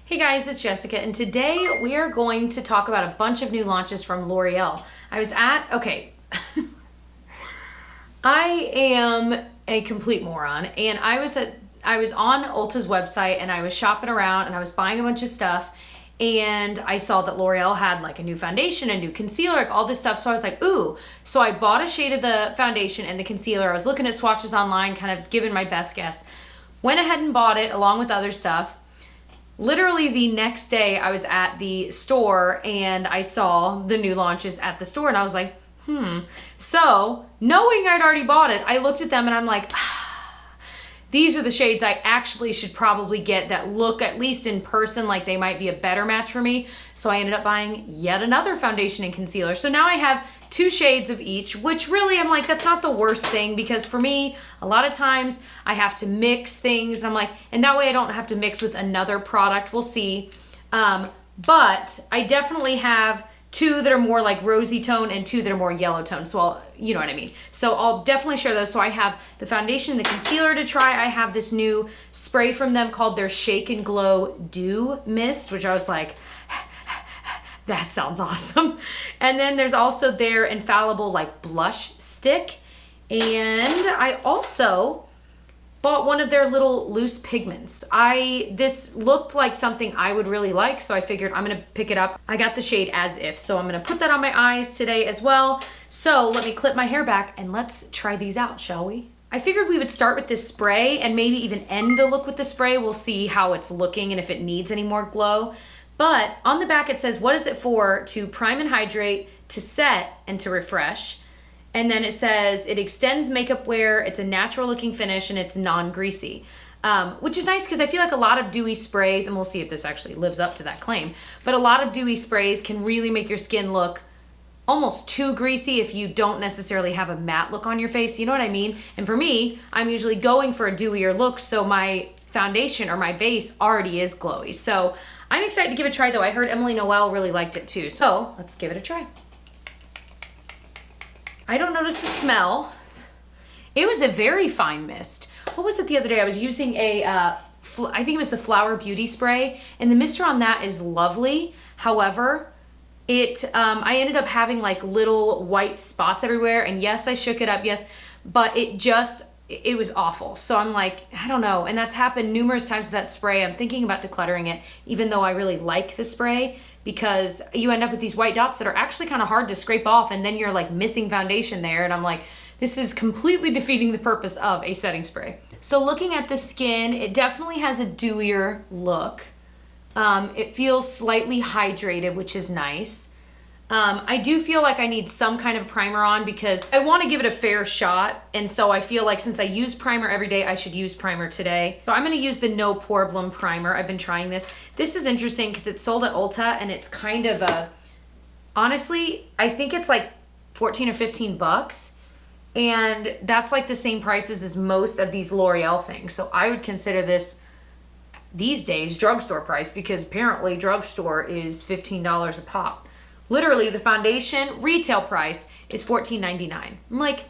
Hey guys, it's Jessica, and today we are going to talk about a bunch of new launches from L'Oreal. I am a complete moron, and I was on Ulta's website and I was shopping around and I was buying a bunch of stuff, and I saw that L'Oreal had like a new foundation, a new concealer, like all this stuff. So I was like, ooh. So I bought a shade of the foundation and the concealer. I was looking at swatches online, kind of giving my best guess. Went ahead and bought it along with other stuff. Literally the next day I was at the store and I saw the new launches at the store and I was like, So knowing I'd already bought it, I looked at them and I'm like, these are the shades I actually should probably get that look, at least in person, like they might be a better match for me. So I ended up buying yet another foundation and concealer. So now I have 2 shades of each, which really I'm like, that's not the worst thing, because for me, a lot of times I have to mix things. I'm like, and that way I don't have to mix with another product. We'll see. But I definitely have 2 that are more like rosy tone and 2 that are more yellow tone. So you know what I mean? So I'll definitely share those. So I have the foundation and the concealer to try. I have this new spray from them called their Shake and Glow Dew Mist, which I was like, that sounds awesome. And then there's also their Infallible like blush stick. And I also bought one of their little loose pigments. This looked like something I would really like, so I figured I'm gonna pick it up. I got the shade As If, so I'm gonna put that on my eyes today as well. So let me clip my hair back and let's try these out, shall we? I figured we would start with this spray and maybe even end the look with the spray. We'll see how it's looking and if it needs any more glow. But on the back it says, what is it for? To prime and hydrate, to set, and to refresh. And then it says it extends makeup wear, it's a natural looking finish, and it's non-greasy. Which is nice because I feel like a lot of dewy sprays, and we'll see if this actually lives up to that claim, but a lot of dewy sprays can really make your skin look almost too greasy if you don't necessarily have a matte look on your face, you know what I mean? And for me, I'm usually going for a dewier look, so my foundation or my base already is glowy. So I'm excited to give it a try though. I heard Emily Noel really liked it too, so let's give it a try. I don't notice the smell. It was a very fine mist. What was it the other day? I was using I think it was the Flower Beauty spray, and the mister on that is lovely. However, I ended up having like little white spots everywhere, and yes, I shook it up, yes, but it was awful. So I'm like, I don't know. And that's happened numerous times with that spray. I'm thinking about decluttering it, even though I really like the spray, because you end up with these white dots that are actually kind of hard to scrape off, and then you're like missing foundation there. And I'm like, this is completely defeating the purpose of a setting spray. So looking at the skin, it definitely has a dewier look. It feels slightly hydrated, which is nice. I do feel like I need some kind of primer on because I want to give it a fair shot. And so I feel like since I use primer every day, I should use primer today. So I'm going to use the No Problem primer. I've been trying this. This is interesting because it's sold at Ulta, and it's kind of honestly, I think it's like 14 or 15 bucks. And that's like the same prices as most of these L'Oreal things. So I would consider this these days drugstore price, because apparently drugstore is $15 a pop. Literally, the foundation retail price is $14.99. I'm like,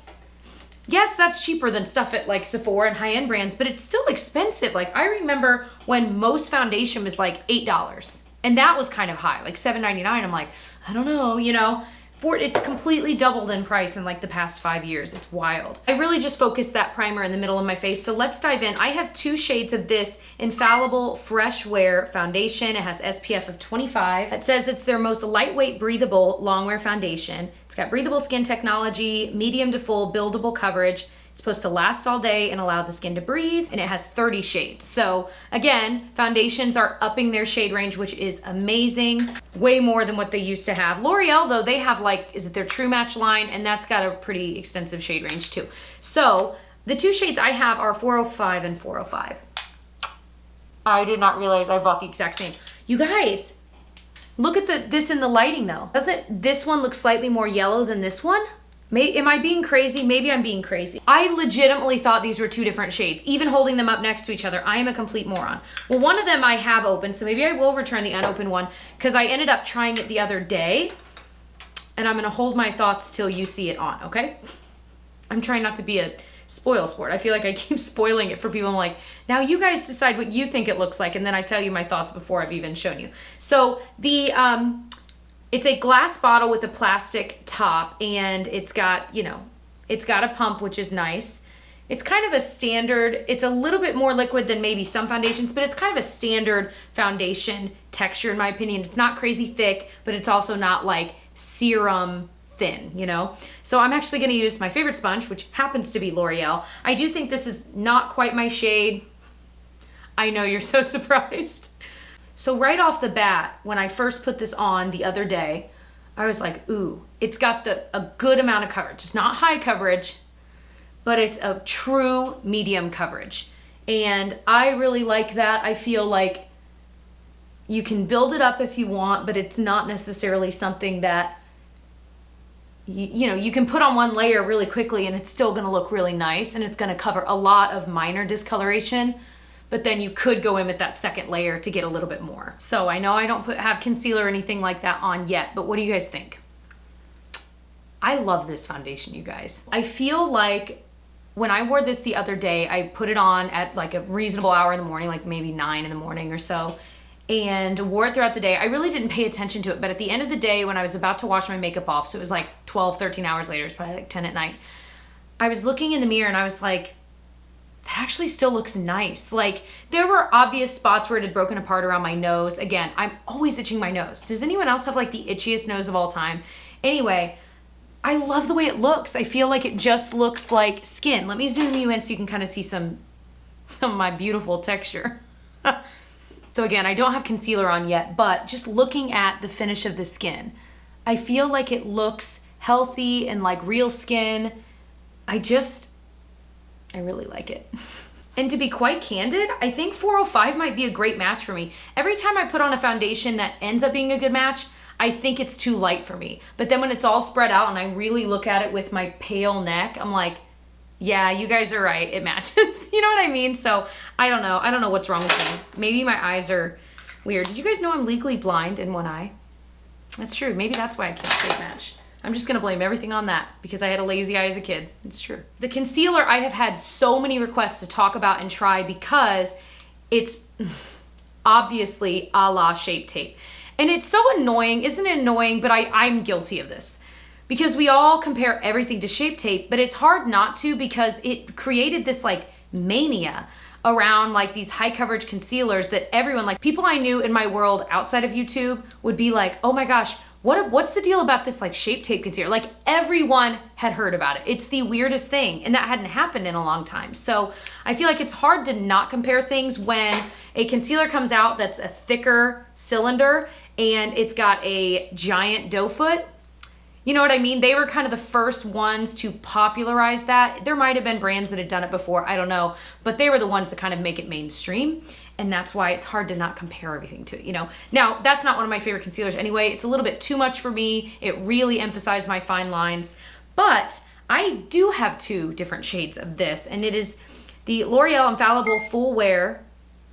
yes, that's cheaper than stuff at like Sephora and high-end brands, but it's still expensive. Like, I remember when most foundation was like $8, and that was kind of high, like $7.99. I'm like, I don't know, you know. It's completely doubled in price in like the past 5 years. It's wild. I really just focused that primer in the middle of my face. So let's dive in. I have 2 shades of this Infallible Fresh Wear foundation. It has SPF of 25. It says it's their most lightweight, breathable, long-wear foundation. It's got breathable skin technology, medium to full buildable coverage. It's supposed to last all day and allow the skin to breathe, and it has 30 shades. So again, foundations are upping their shade range, which is amazing. Way more than what they used to have. L'Oreal though, they have like, is it their True Match line? And that's got a pretty extensive shade range too. So the 2 shades I have are 405 and 405. I did not realize I bought the exact same. You guys, look at this in the lighting though. Doesn't this one look slightly more yellow than this one? Am I being crazy? Maybe I'm being crazy. I legitimately thought these were 2 different shades, even holding them up next to each other. I am a complete moron. Well, one of them I have opened, so maybe I will return the unopened one, because I ended up trying it the other day, and I'm gonna hold my thoughts till you see it on, okay? I'm trying not to be a spoil sport. I feel like I keep spoiling it for people. I'm like, now you guys decide what you think it looks like, and then I tell you my thoughts before I've even shown you. So the it's a glass bottle with a plastic top, and it's got, you know, it's got a pump, which is nice. It's kind of a standard, it's a little bit more liquid than maybe some foundations, but it's kind of a standard foundation texture in my opinion. It's not crazy thick, but it's also not like serum thin, you know? So I'm actually gonna use my favorite sponge, which happens to be Loreal. I do think this is not quite my shade. I know you're so surprised. So right off the bat, when I first put this on the other day, I was like, ooh, it's got a good amount of coverage. It's not high coverage, but it's a true medium coverage. And I really like that. I feel like you can build it up if you want, but it's not necessarily something that, you know, you can put on one layer really quickly and it's still gonna look really nice, and it's gonna cover a lot of minor discoloration, but then you could go in with that second layer to get a little bit more. So I know I don't have concealer or anything like that on yet, but what do you guys think? I love this foundation, you guys. I feel like when I wore this the other day, I put it on at like a reasonable hour in the morning, like maybe 9 in the morning or so, and wore it throughout the day. I really didn't pay attention to it, but at the end of the day, when I was about to wash my makeup off, so it was like 12, 13 hours later, it's probably like 10 at night, I was looking in the mirror and I was like, that actually still looks nice. Like, there were obvious spots where it had broken apart around my nose. Again, I'm always itching my nose. Does anyone else have like the itchiest nose of all time? Anyway, I love the way it looks. I feel like it just looks like skin. Let me zoom you in so you can kind of see some of my beautiful texture. So again, I don't have concealer on yet, but just looking at the finish of the skin, I feel like it looks healthy and like real skin. I really like it. And to be quite candid, I think 405 might be a great match for me. Every time I put on a foundation that ends up being a good match, I think it's too light for me. But then when it's all spread out and I really look at it with my pale neck, I'm like, yeah, you guys are right, it matches. You know what I mean? So I don't know. I don't know what's wrong with me. Maybe my eyes are weird. Did you guys know I'm legally blind in one eye? That's true. Maybe that's why I can't shade match. I'm just gonna blame everything on that because I had a lazy eye as a kid. It's true. The concealer, I have had so many requests to talk about and try because it's obviously a la Shape Tape. And it's so annoying, isn't it annoying? But I'm guilty of this because we all compare everything to Shape Tape, but it's hard not to because it created this like mania around like these high coverage concealers that everyone, like people I knew in my world outside of YouTube would be like, oh my gosh, what's the deal about this like Shape Tape concealer? Like everyone had heard about it. It's the weirdest thing, and that hadn't happened in a long time. So I feel like it's hard to not compare things when a concealer comes out that's a thicker cylinder and it's got a giant doe foot. You know what I mean? They were kind of the first ones to popularize that. There might have been brands that had done it before, I don't know, but they were the ones that kind of make it mainstream. And that's why it's hard to not compare everything to it, you know? Now, that's not one of my favorite concealers anyway. It's a little bit too much for me. It really emphasized my fine lines. But I do have 2 different shades of this, and it is the L'Oreal Infallible Full Wear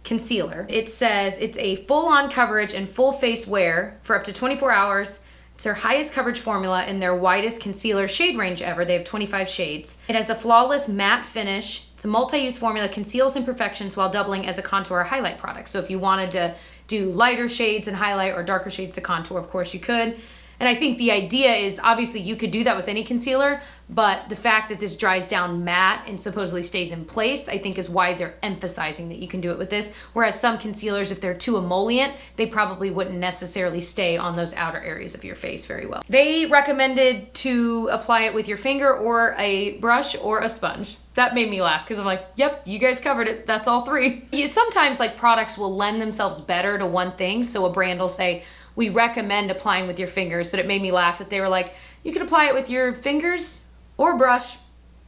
Concealer. It says it's a full-on coverage and full face wear for up to 24 hours. It's their highest coverage formula and their widest concealer shade range ever. They have 25 shades. It has a flawless matte finish. It's a multi-use formula, conceals imperfections while doubling as a contour or highlight product. So if you wanted to do lighter shades and highlight or darker shades to contour, of course you could. And I think the idea is obviously you could do that with any concealer, but the fact that this dries down matte and supposedly stays in place, I think is why they're emphasizing that you can do it with this. Whereas some concealers, if they're too emollient, they probably wouldn't necessarily stay on those outer areas of your face very well. They recommended to apply it with your finger or a brush or a sponge. That made me laugh because I'm like, yep, you guys covered it. That's all 3. Sometimes like products will lend themselves better to one thing. So a brand will say, we recommend applying with your fingers, but it made me laugh that they were like, you could apply it with your fingers or a brush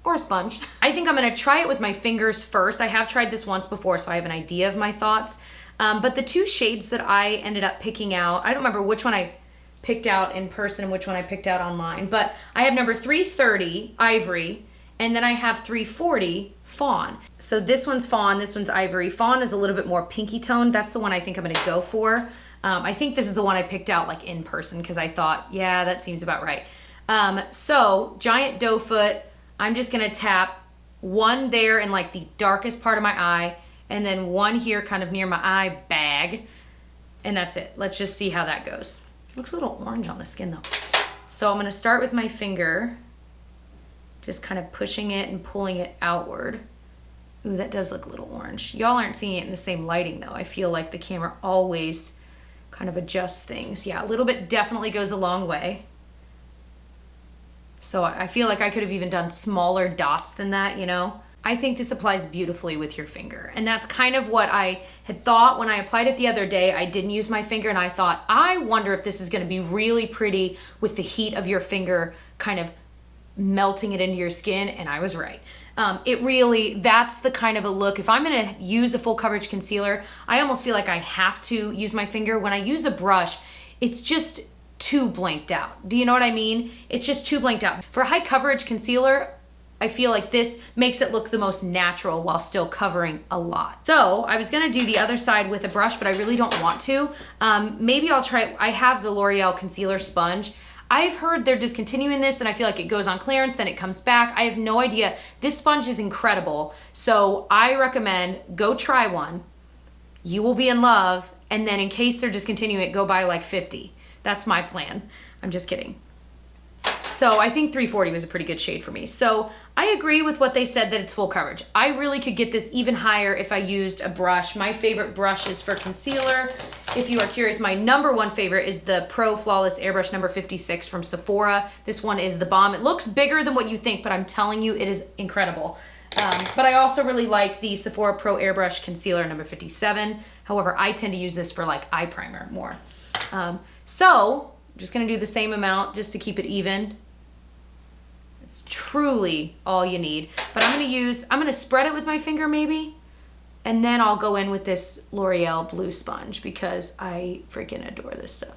or a sponge. I think I'm gonna try it with my fingers first. I have tried this once before, so I have an idea of my thoughts. But the 2 shades that I ended up picking out, I don't remember which one I picked out in person and which one I picked out online, but I have number 330, Ivory, and then I have 340, Fawn. So this one's Fawn, this one's Ivory. Fawn is a little bit more pinky toned. That's the one I think I'm gonna go for. I think this is the one I picked out like in person because I thought, yeah, that seems about right. So giant doe foot, I'm just gonna tap one there in like the darkest part of my eye, and then one here kind of near my eye bag, and that's it. Let's just see how that goes. Looks a little orange on the skin though. So I'm gonna start with my finger, just kind of pushing it and pulling it outward. Ooh, that does look a little orange. Y'all aren't seeing it in the same lighting though. I feel like the camera always kind of adjusts things. Yeah, a little bit definitely goes a long way. So I feel like I could have even done smaller dots than that, you know? I think this applies beautifully with your finger. And that's kind of what I had thought when I applied it the other day. I didn't use my finger and I thought, I wonder if this is gonna be really pretty with the heat of your finger kind of melting it into your skin, and I was right. It really, that's the kind of a look. If I'm gonna use a full coverage concealer, I almost feel like I have to use my finger. When I use a brush, it's just too blanked out. Do you know what I mean? It's just too blanked out. For a high coverage concealer, I feel like this makes it look the most natural while still covering a lot. So I was gonna do the other side with a brush, but I really don't want to. Maybe I'll try, I have the L'Oreal concealer sponge. I've heard they're discontinuing this and I feel like it goes on clearance, then it comes back. I have no idea. This sponge is incredible. So I recommend go try one. You will be in love. And then in case they're discontinuing it, go buy like 50. That's my plan. I'm just kidding. So I think 340 was a pretty good shade for me. So I agree with what they said that it's full coverage. I really could get this even higher if I used a brush. My favorite brushes for concealer, if you are curious, my #1 favorite is the Pro Flawless Airbrush number 56 from Sephora. This one is the bomb. It looks bigger than what you think, but I'm telling you, it is incredible. But I also really like the Sephora Pro Airbrush Concealer number 57. However, I tend to use this for like eye primer more. So I'm just gonna do the same amount just to keep it even. It's truly all you need. But I'm gonna spread it with my finger maybe, and then I'll go in with this L'Oreal blue sponge because I freaking adore this stuff.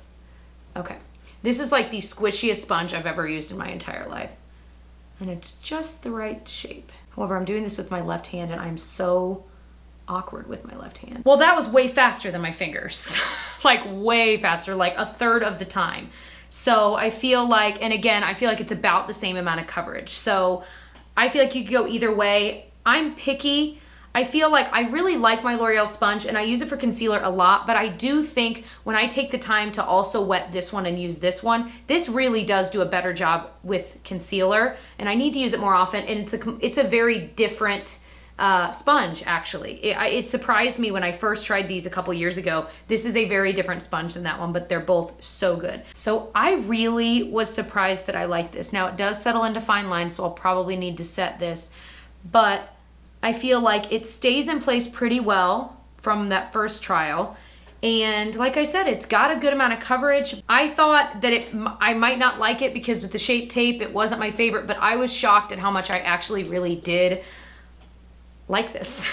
Okay, this is like the squishiest sponge I've ever used in my entire life. And it's just the right shape. However, I'm doing this with my left hand and I'm so awkward with my left hand. Well, that was way faster than my fingers. Like way faster, like a third of the time. So I feel like, and again, I feel like it's about the same amount of coverage. So I feel like you could go either way. I'm picky. I feel like I really like my L'Oreal sponge and I use it for concealer a lot, but I do think when I take the time to also wet this one and use this one, this really does do a better job with concealer, and I need to use it more often, and it's a very different sponge actually. It surprised me when I first tried these a couple years ago. This is a very different sponge than that one, but they're both so good. So I really was surprised that I like this. Now it does settle into fine lines, so I'll probably need to set this, but I feel like it stays in place pretty well from that first trial. And like I said, it's got a good amount of coverage. I thought that I might not like it because with the Shape Tape, it wasn't my favorite, but I was shocked at how much I actually really did like this.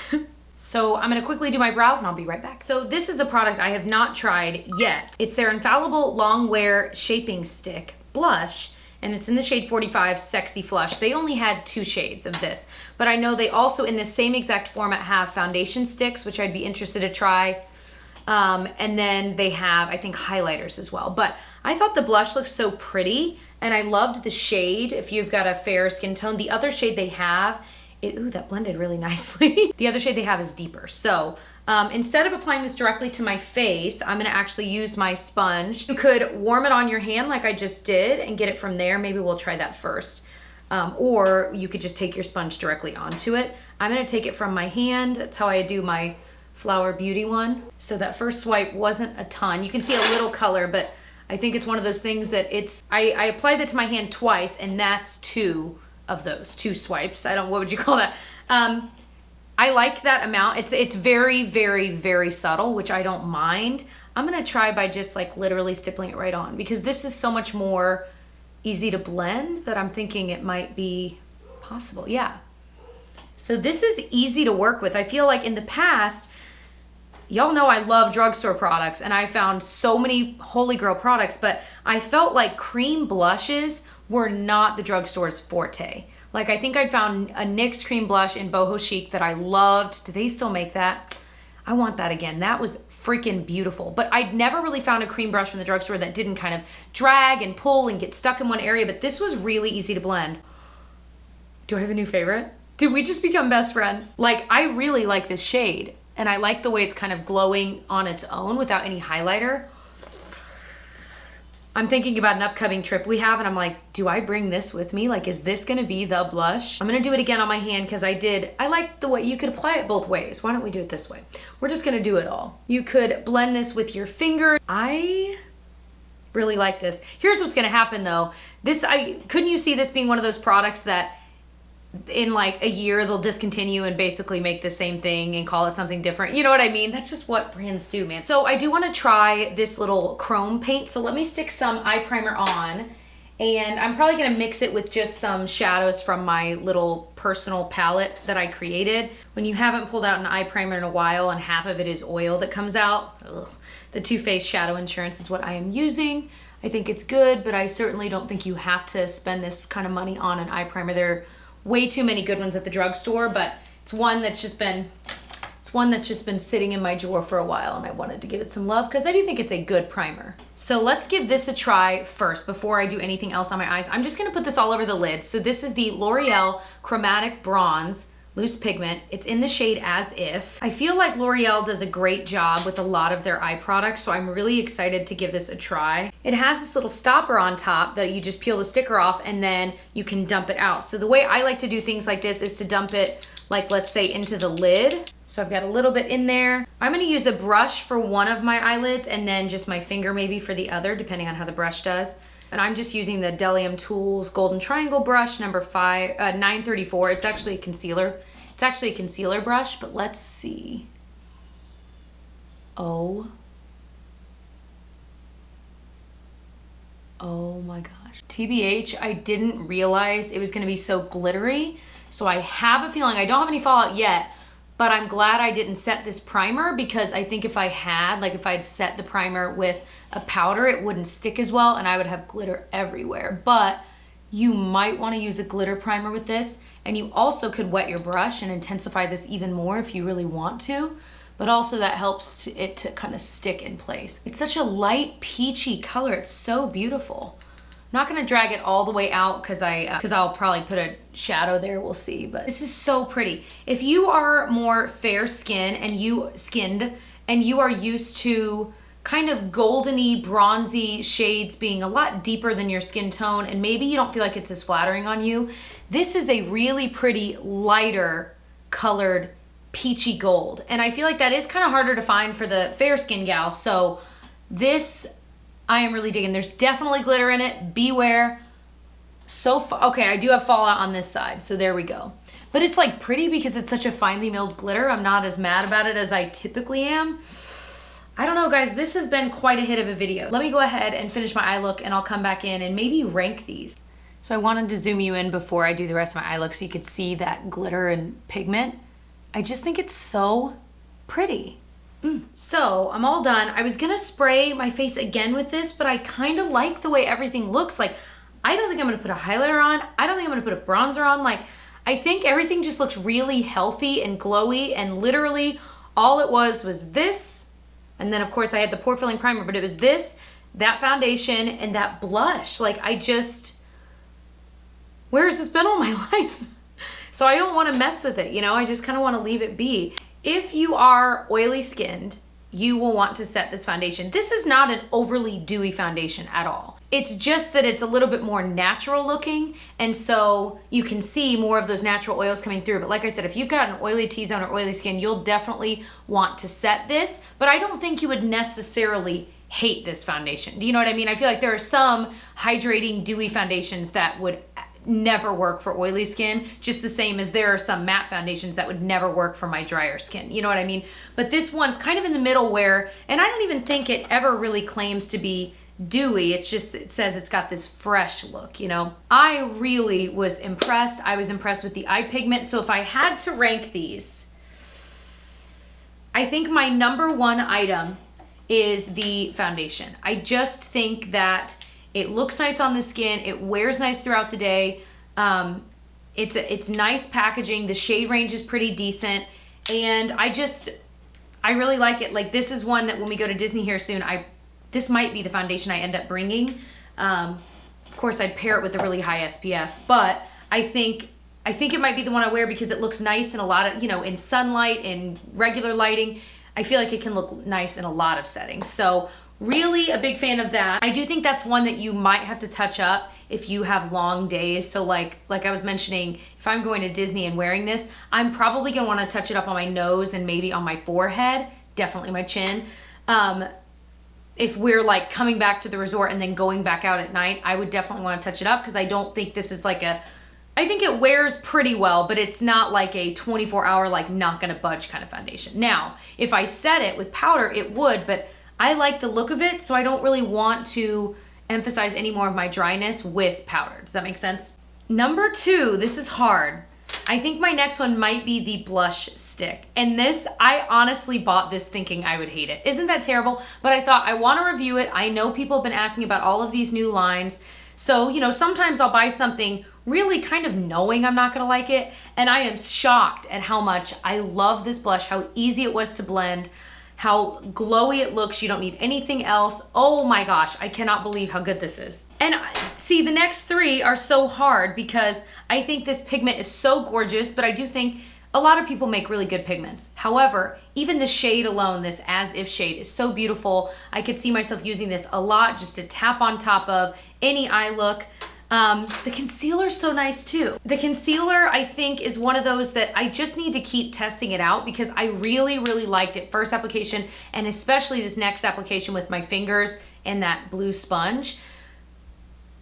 So I'm gonna quickly do my brows and I'll be right back. So this is a product I have not tried yet. It's their Infallible Long Wear Shaping Stick Blush, and it's in the shade 45 Sexy Flush. They only had 2 shades of this, but I know they also in this same exact format have foundation sticks, which I'd be interested to try. And then they have, I think, highlighters as well. But I thought the blush looked so pretty and I loved the shade. If you've got a fair skin tone, the other shade they have, ooh, that blended really nicely. The other shade they have is deeper. So instead of applying this directly to my face, I'm gonna actually use my sponge. You could warm it on your hand like I just did and get it from there. Maybe we'll try that first. Or you could just take your sponge directly onto it. I'm gonna take it from my hand. That's how I do my Flower Beauty one. So that first swipe wasn't a ton. You can see a little color, but I think it's one of those things that I applied that to my hand twice, and that's 2 of those, 2 swipes. What would you call that? I like that amount. It's very, very, very subtle, which I don't mind. I'm gonna try by just like literally stippling it right on because this is so much more easy to blend that I'm thinking it might be possible. Yeah. So this is easy to work with. I feel like in the past, y'all know I love drugstore products and I found so many holy grail products, but I felt like cream blushes were not the drugstore's forte. Like I think I found a NYX cream blush in Boho Chic that I loved. Do they still make that? I want that again. That was freaking beautiful. But I'd never really found a cream brush from the drugstore that didn't kind of drag and pull and get stuck in one area, but this was really easy to blend. Do I have a new favorite? Did we just become best friends? Like, I really like this shade, and I like the way it's kind of glowing on its own without any highlighter. I'm thinking about an upcoming trip we have, and I'm like, do I bring this with me? Like, is this gonna be the blush? I'm gonna do it again on my hand because I like the way you could apply it both ways. Why don't we do it this way? We're just gonna do it all. You could blend this with your finger. I really like this. Here's what's gonna happen though. Couldn't you see this being one of those products that in like a year they'll discontinue and basically make the same thing and call it something different? You know what I mean? That's just what brands do, man. So I do want to try this little chrome paint. So let me stick some eye primer on, and I'm probably going to mix it with just some shadows from my little personal palette that I created. When you haven't pulled out an eye primer in a while and half of it is oil that comes out, the Too Faced Shadow Insurance is what I am using. I think it's good, but I certainly don't think you have to spend this kind of money on an eye primer. There way too many good ones at the drugstore, but it's one that's just been sitting in my drawer for a while, and I wanted to give it some love because I do think it's a good primer. So let's give this a try first before I do anything else on my eyes. I'm just gonna put this all over the lid. So this is the L'Oreal Chromatic Bronze Loose Pigment. It's in the shade As If. I feel like L'Oreal does a great job with a lot of their eye products, so I'm really excited to give this a try. It has this little stopper on top that you just peel the sticker off and then you can dump it out. So the way I like to do things like this is to dump it, like let's say into the lid. So I've got a little bit in there. I'm gonna use a brush for one of my eyelids and then just my finger maybe for the other, depending on how the brush does. And I'm just using the Delium Tools Golden Triangle brush, number 934. It's actually a concealer. It's actually a concealer brush, but let's see. Oh my gosh. TBH, I didn't realize it was gonna be so glittery. So I have a feeling, I don't have any fallout yet, but I'm glad I didn't set this primer, because I think if I had, like if I'd set the primer with a powder, it wouldn't stick as well and I would have glitter everywhere. But you might want to use a glitter primer with this, and you also could wet your brush and intensify this even more if you really want to, but also that helps it to kind of stick in place. It's such a light peachy color. It's so beautiful. I'm not gonna drag it all the way out because I'll probably put a shadow there, we'll see, but this is so pretty. If you are more fair skinned and you are used to kind of goldeny, bronzy shades being a lot deeper than your skin tone, and maybe you don't feel like it's as flattering on you, this is a really pretty lighter colored peachy gold. And I feel like that is kind of harder to find for the fair skin gals. So this, I am really digging. There's definitely glitter in it. Beware. Okay, I do have fallout on this side, so there we go. But it's like pretty because it's such a finely milled glitter. I'm not as mad about it as I typically am. I don't know, guys, this has been quite a hit of a video. Let me go ahead and finish my eye look and I'll come back in and maybe rank these. So I wanted to zoom you in before I do the rest of my eye look so you could see that glitter and pigment. I just think it's so pretty. So I'm all done. I was gonna spray my face again with this, but I kind of like the way everything looks. Like, I don't think I'm gonna put a highlighter on. I don't think I'm gonna put a bronzer on. Like, I think everything just looks really healthy and glowy, and literally all it was this. And then of course I had the pore filling primer, but it was this, that foundation, and that blush. Like, where has this been all my life? So I don't want to mess with it, you know? I just kind of want to leave it be. If you are oily skinned, you will want to set this foundation. This is not an overly dewy foundation at all. It's just that it's a little bit more natural looking, and so you can see more of those natural oils coming through. But like I said, if you've got an oily T-zone or oily skin, you'll definitely want to set this, but I don't think you would necessarily hate this foundation. Do you know what I mean? I feel like there are some hydrating, dewy foundations that would never work for oily skin, just the same as there are some matte foundations that would never work for my drier skin. You know what I mean? But this one's kind of in the middle where, and I don't even think it ever really claims to be dewy. It's just, it says it's got this fresh look, you know? I really was impressed. I was impressed with the eye pigment. So if I had to rank these, I think my number one item is the foundation. I just think that it looks nice on the skin. It wears nice throughout the day. It's nice packaging. The shade range is pretty decent. And I really like it. Like, this is one that when we go to Disney here soon, this might be the foundation I end up bringing. Of course, I'd pair it with a really high SPF, but I think I think it might be the one I wear because it looks nice in a lot of, you know, in sunlight, in regular lighting. I feel like it can look nice in a lot of settings. So really a big fan of that. I do think that's one that you might have to touch up if you have long days. So like I was mentioning, if I'm going to Disney and wearing this, I'm probably gonna wanna touch it up on my nose and maybe on my forehead, definitely my chin. If we're like coming back to the resort and then going back out at night, I would definitely wanna touch it up because I don't think this is like I think it wears pretty well, but it's not like a 24-hour, like not gonna budge kind of foundation. Now, if I set it with powder, it would, but I like the look of it, so I don't really want to emphasize any more of my dryness with powder. Does that make sense? Number 2, this is hard. I think my next one might be the blush stick. And this, I honestly bought this thinking I would hate it. Isn't that terrible? But I thought I wanna review it. I know people have been asking about all of these new lines. So, you know, sometimes I'll buy something really kind of knowing I'm not gonna like it, and I am shocked at how much I love this blush, how easy it was to blend, how glowy it looks. You don't need anything else. Oh my gosh, I cannot believe how good this is. And see, the next 3 are so hard because I think this pigment is so gorgeous, but I do think a lot of people make really good pigments. However, even the shade alone, this As If shade, is so beautiful. I could see myself using this a lot just to tap on top of any eye look. The concealer is so nice too. The concealer, I think, is one of those that I just need to keep testing it out because I really, really liked it first application, and especially this next application with my fingers and that blue sponge.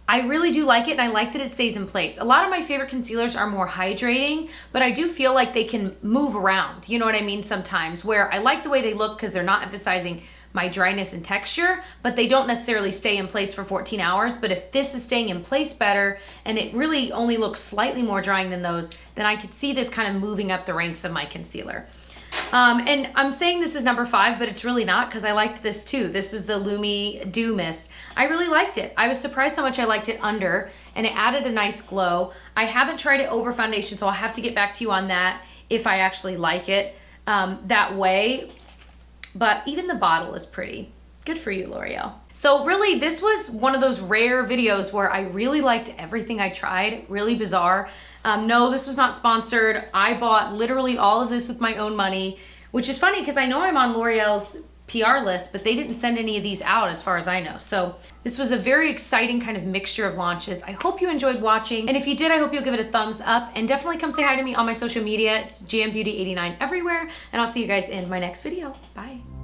I really do like it, and I like that it stays in place. A lot of my favorite concealers are more hydrating, but I do feel like they can move around, you know what I mean, sometimes, where I like the way they look because they're not emphasizing my dryness and texture, but they don't necessarily stay in place for 14 hours. But if this is staying in place better and it really only looks slightly more drying than those, then I could see this kind of moving up the ranks of my concealer. And I'm saying this is number 5, but it's really not because I liked this too. This was the Lumi Dew Mist. I really liked it. I was surprised how much I liked it under, and it added a nice glow. I haven't tried it over foundation, so I'll have to get back to you on that if I actually like it that way. But even the bottle is pretty. Good for you, L'Oreal. So really, this was one of those rare videos where I really liked everything I tried. Really bizarre. No, this was not sponsored. I bought literally all of this with my own money, which is funny because I know I'm on L'Oreal's PR list, but they didn't send any of these out as far as I know. So this was a very exciting kind of mixture of launches. I hope you enjoyed watching. And if you did, I hope you'll give it a thumbs up, and definitely come say hi to me on my social media. It's GMBeauty89 everywhere. And I'll see you guys in my next video. Bye.